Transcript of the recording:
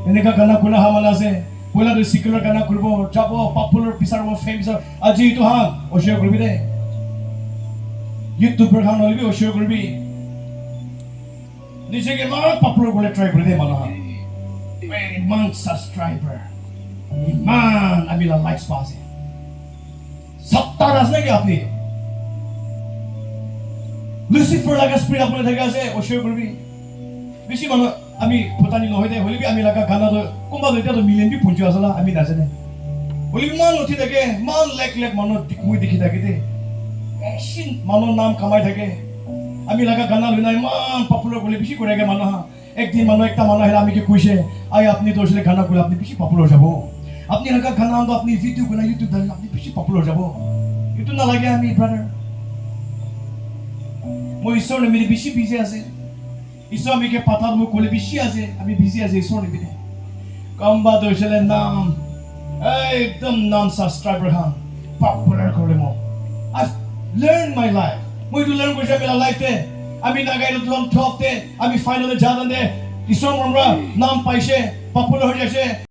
এনেকা গানা কোনা হামাল আছে পয়লা তো সিকুলার গানা করব যাব পপুলার পিসার ফেমাস আজি তো হাম অশিয় করবি দে ইউটিউবার খান হলিবি অশিয় করবি নিজেকে মা পপুলার বলে ট্রাই করে দে মানা মান সাবস্ক্রাইবার ইমান আমি লাইকস পাসে সত্তার আছে নাকি আপনি লুসিফার লাগা স্পিড আপনি থেকে আছে অশিয় করবি বেশি মানুষ আমি ফটানি নহয় দে হলিবি আমি লাগা গানা তো কোনবা এটা তো মিলিয়ন বি পঞ্চাশ আসলা আমি নাজানে হলিবি মান উঠি থাকে মান লেক লেক মানুহ মই দেখি থাকে দে এসিন মানুহৰ নাম কামাই থাকে আমি লাগা গানা লৈ নাই মান পপুলার বলে বেশি করে গে মানুহ একদিন মানুহ একটা মানুহ হেলা আমি কি কইছে আই আপনি তো আসলে গানা কইলে আপনি বেশি পপুলার যাব আপনি লাগা গানা আনতো আপনি ভিডিও বানাই ইউটিউব দাও আপনি বেশি পপুলার যাব এটো না লাগে আমি ব্রাদার মই ঈশ্বর নেমি বেশি বিজি আছে ঈশ্বর আমি কে পাতার মুখ বলে বেশি আছে আমি বিজি আছে ঈশ্বর নেমি কমবা তো আসলে নাম একদম নাম সাবস্ক্রাইবার হান পপুলার করে মো আই লার্ন মাই লাইফ মই টু লার্ন কইছে মেলা লাইফ তে আমি নাগাইলো 12 তে আমি ফাইনালে জানান দে ঈশ্বর মনরা নাম পাইছে পপুলার হয়ে যাচ্ছে